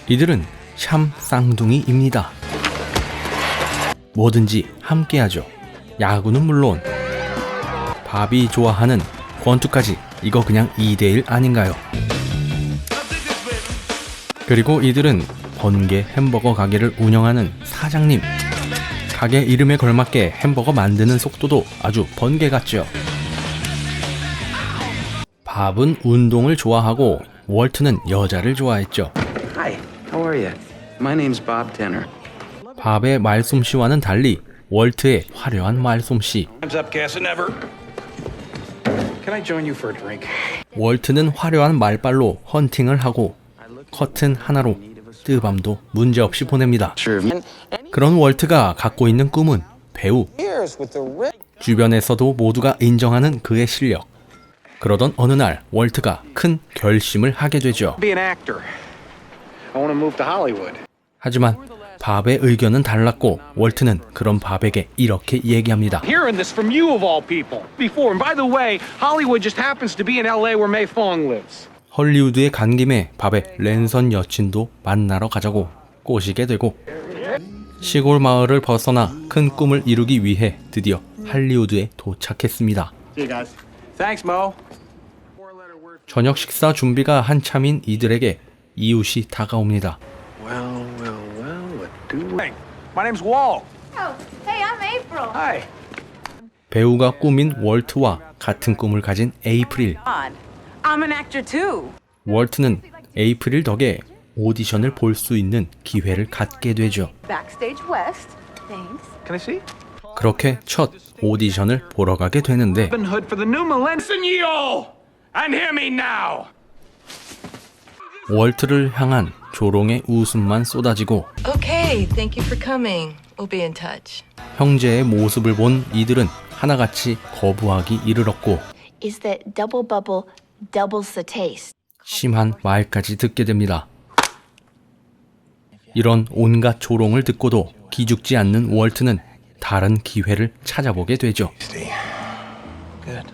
이들은 샴 쌍둥이입니다. 뭐든지 함께하죠. 야구는 물론 밥이 좋아하는 권투까지 이거 그냥 2대1 아닌가요? 그리고 이들은 번개 햄버거 가게를 운영하는 사장님. 가게 이름에 걸맞게 햄버거 만드는 속도도 아주 번개 같죠. 밥은 운동을 좋아하고 월트는 여자를 좋아했죠. Hi, how are you? My name's Bob Tenner. 밥의 말솜씨와는 달리 월트의 화려한 말솜씨. Time's up, Casanova. Can I join you for a drink? 월트는 화려한 말발로 헌팅을 하고 커튼 하나로 뜨밤도 문제없이 보냅니다. Sure. 그런 월트가 갖고 있는 꿈은 배우. 주변에서도 모두가 인정하는 그의 실력. 그러던 어느 날 월트가 큰 결심을 하게 되죠. Be an actor. I want to move to Hollywood. 하지만 밥의 의견은 달랐고 월트는 그런 밥에게 이렇게 얘기합니다. Hearing this from you of all people before. And by the way, Hollywood just happens to be in LA where May Fong lives. 헐리우드에 간 김에 밥의 랜선 여친도 만나러 가자고 꼬시게 되고 시골 마을을 벗어나 큰 꿈을 이루기 위해 드디어 할리우드에 도착했습니다. Thanks, Mo. 저녁 식사 준비가 한참인 이들에게 이웃이 다가옵니다. Well, what do we... Hey, my name's Wall. Oh, hey, I'm April. Hi. 배우가 꿈인 월트와 같은 꿈을 가진 에이프릴. I'm an actor too. 월트는 에이프릴 덕에 오디션을 볼 수 있는 기회를 갖게 되죠. Backstage West. Thanks. Can I see? 그렇게 첫 오디션을 보러 가게 되는데 Robin Hood for the new millennium. Listen, ye all, and hear me now. 월트를 향한 조롱의 웃음만 쏟아지고 Okay, thank you for coming. We'll be in touch. 형제의 모습을 본 이들은 하나같이 거부하기 이르렀고 Is that double bubble doubles the taste? 심한 말까지 듣게 됩니다. 이런 온갖 조롱을 듣고도 기죽지 않는 월트는 다른 기회를 찾아보게 되죠. Good.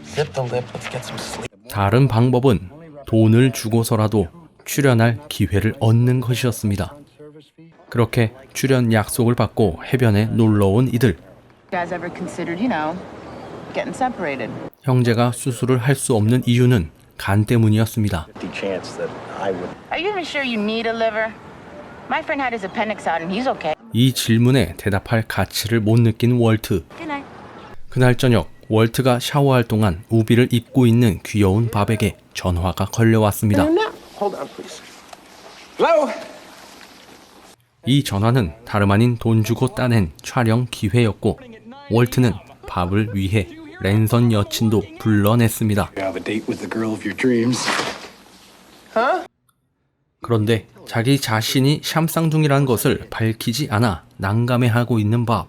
Zip the lip. Let's get some sleep. 다른 방법은 돈을 주고서라도 출연할 기회를 얻는 것이었습니다. 그렇게 출연 약속을 받고 해변에 놀러온 이들. guys ever considered, getting separated? 형제가 수술을 할 수 없는 이유는 간 때문이었습니다. The chance that I would... Are you even sure you need a liver? My friend had his appendix out and he's okay. 이 질문에 대답할 가치를 못 느낀 월트. Good night. 그날 저녁 월트가 샤워할 동안 우비를 입고 있는 귀여운 밥에게 전화가 걸려왔습니다. Hold on, please. Hello? 이 전화는 다름 아닌 돈 주고 따낸 촬영 기회였고 월트는 밥을 위해 랜선 여친도 불러냈습니다. You have a date with the girl of your dreams. 그런데 자기 자신이 샴쌍둥이라는 것을 밝히지 않아 난감해하고 있는 밥.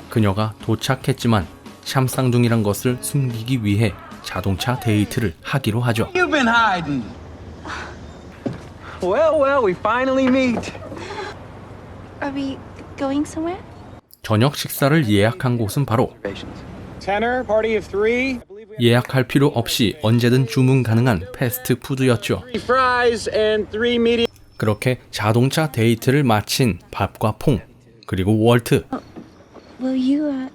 그녀가 도착했지만 샴쌍둥이란 것을 숨기기 위해 자동차 데이트를 하기로 하죠. You've been hiding. Well, we finally meet. Are we going somewhere? 저녁 식사를 예약한 곳은 바로 Tenor, party of three. 예약할 필요 없이 언제든 주문 가능한 패스트푸드였죠. 3 fries and 3 medium. 그렇게 자동차 데이트를 마친 밥과 퐁, 그리고 월트. Will you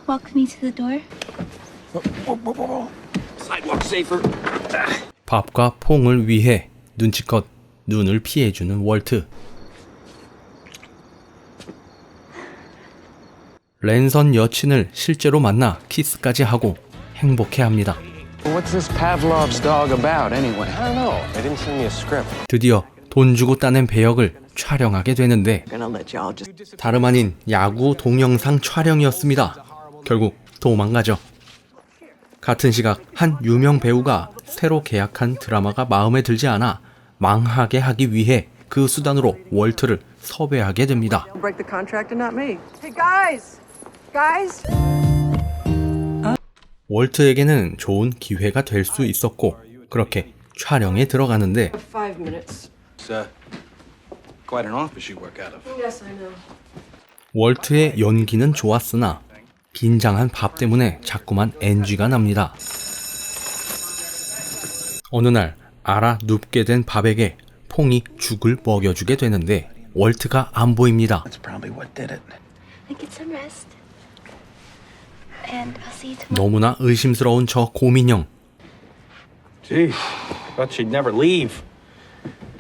walk me to the door? Sidewalk safer. 밥과 퐁을 위해 눈치껏 눈을 피해주는 월트. 랜선 여친을 실제로 만나 키스까지 하고 행복해합니다. What's this Pavlov's dog about, anyway? I don't know. They didn't send me a script. 드디어 돈 주고 따낸 배역을 촬영하게 되는데 I'm gonna let y'all just... 다름 아닌 야구 동영상 촬영이었습니다. 결국 도망가죠. 같은 시각 한 유명 배우가 새로 계약한 드라마가 마음에 들지 않아 망하게 하기 위해 그 수단으로 월트를 섭외하게 됩니다. Break the contract and not me. Hey guys! Guys! 월트에게는 좋은 기회가 될 수 있었고 그렇게 촬영에 들어가는데 5 minutes. It's quite an office you work out of. Yes, I know. 월트의 연기는 좋았으나 긴장한 밥 때문에 자꾸만 NG가 납니다. 어느 날 알아 눕게 된 밥에게 퐁이 죽을 먹여주게 되는데 월트가 안 보입니다. That's probably what did it. Get some rest. And I'll see you tomorrow. 너무나 의심스러운 저 고민형. Gee, thought she'd never leave.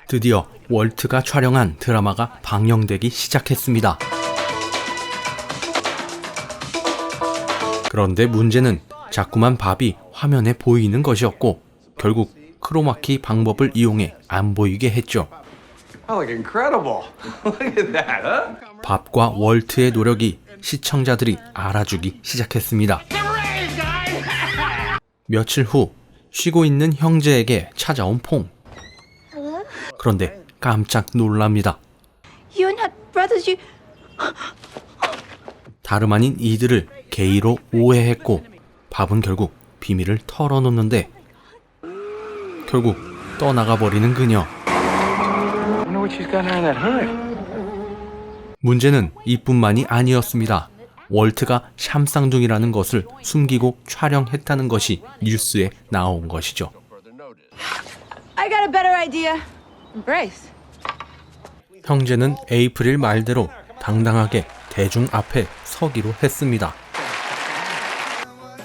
드디어 월트가 촬영한 드라마가 방영되기 시작했습니다. 그런데 문제는 자꾸만 밥이 화면에 보이는 것이었고 결국 크로마키 방법을 이용해 안 보이게 했죠. Oh, look incredible. Look at that, huh? 밥과 월트의 노력이 시청자들이 알아주기 시작했습니다. 며칠 후 쉬고 있는 형제에게 찾아온 퐁. Hello? 그런데 깜짝 놀랍니다. You are not brothers, you... 다름 아닌 이들을 게이로 오해했고 밥은 결국 비밀을 털어놓는데 결국 떠나가 버리는 그녀. I wonder what she's got under that hood. 문제는 이뿐만이 아니었습니다. 월트가 샴쌍둥이라는 것을 숨기고 촬영했다는 것이 뉴스에 나온 것이죠. I got a better idea. Embrace. 형제는 에이프릴 말대로 당당하게 대중 앞에 서기로 했습니다.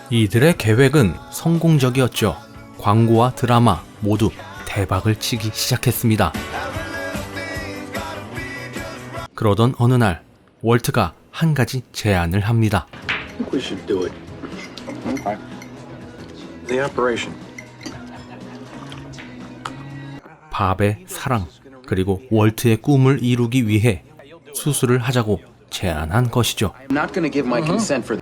이들의 계획은 성공적이었죠. 광고와 드라마 모두 대박을 치기 시작했습니다. 그러던 어느 날 월트가 한 가지 제안을 합니다. I think we should do it. Okay. The operation. 밥의 사랑 그리고 월트의 꿈을 이루기 위해 수술을 하자고 제안한 것이죠. I'm not going to give my consent for.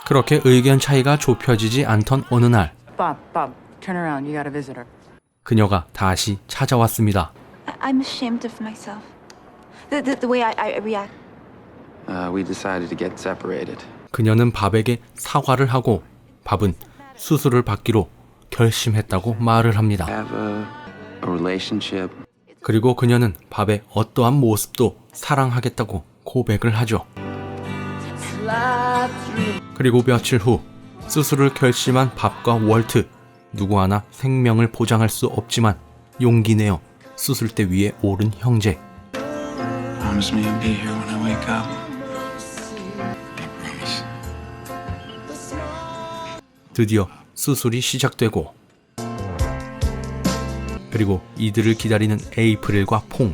그렇게 의견 차이가 좁혀지지 않던 어느 날 Bob, turn around. You got a visitor. 그녀가 다시 찾아왔습니다. I'm ashamed of myself. The way I react. We decided to get separated. 그녀는 밥에게 사과를 하고 밥은 수술을 받기로 결심했다고 말을 합니다. Have a relationship. 그리고 그녀는 밥의 어떠한 모습도 사랑하겠다고 고백을 하죠. 그리고 며칠 후 수술을 결심한 밥과 월트, 누구 하나 생명을 보장할 수 없지만 용기 내어 수술대 위에 오른 형제. Promise me you'll be here when I wake up. I promise. 드디어 수술이 시작되고 그리고 이들을 기다리는 에이프릴과 퐁.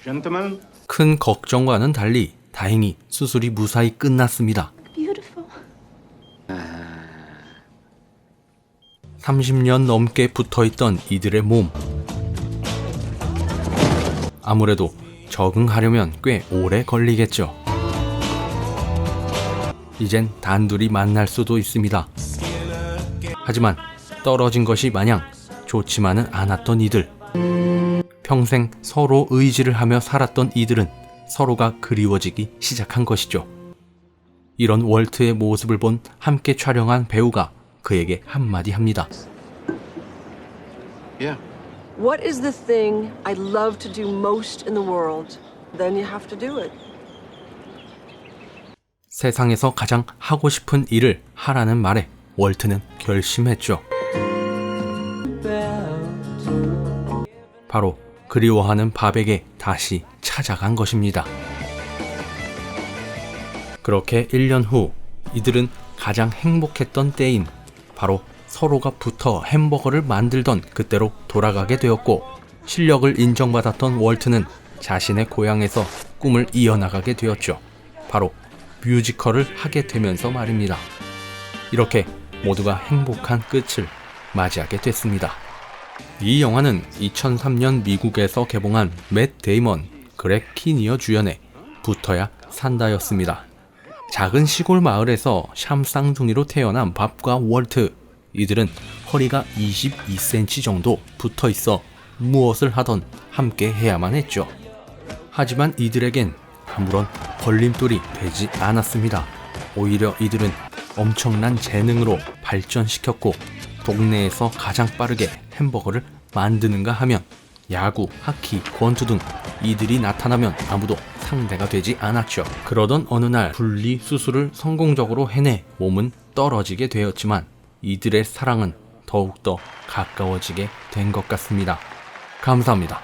Gentlemen. 큰 걱정과는 달리 다행히 수술이 무사히 끝났습니다. Beautiful. 30년 넘게 붙어있던 이들의 몸. 아무래도 적응하려면 꽤 오래 걸리겠죠. 이젠 단둘이 만날 수도 있습니다. 하지만 떨어진 것이 마냥 좋지만은 않았던 이들. 평생 서로 의지를 하며 살았던 이들은 서로가 그리워지기 시작한 것이죠. 이런 월트의 모습을 본 함께 촬영한 배우가 그에게 한마디 합니다. Yeah. What is the thing I love to do most in the world? Then you have to do it. 세상에서 가장 하고 싶은 일을 하라는 말에 월트는 결심했죠. 바로 그리워하는 밥에게 다시 찾아간 것입니다. 그렇게 1년 후 이들은 가장 행복했던 때인 바로 서로가 붙어 햄버거를 만들던 그때로 돌아가게 되었고 실력을 인정받았던 월트는 자신의 고향에서 꿈을 이어나가게 되었죠. 바로 뮤지컬을 하게 되면서 말입니다. 이렇게 모두가 행복한 끝을 맞이하게 됐습니다. 이 영화는 2003년 미국에서 개봉한 맷 데이먼, 그렉 키니어 주연의 붙어야 산다였습니다. 작은 시골 마을에서 샴쌍둥이로 태어난 밥과 월트. 이들은 허리가 22cm 정도 붙어 있어 무엇을 하던 함께 해야만 했죠. 하지만 이들에겐 아무런 걸림돌이 되지 않았습니다. 오히려 이들은 엄청난 재능으로 발전시켰고 동네에서 가장 빠르게 햄버거를 만드는가 하면 야구, 하키, 권투 등 이들이 나타나면 아무도 상대가 되지 않았죠. 그러던 어느 날 분리 수술을 성공적으로 해내 몸은 떨어지게 되었지만 이들의 사랑은 더욱더 가까워지게 된 것 같습니다. 감사합니다.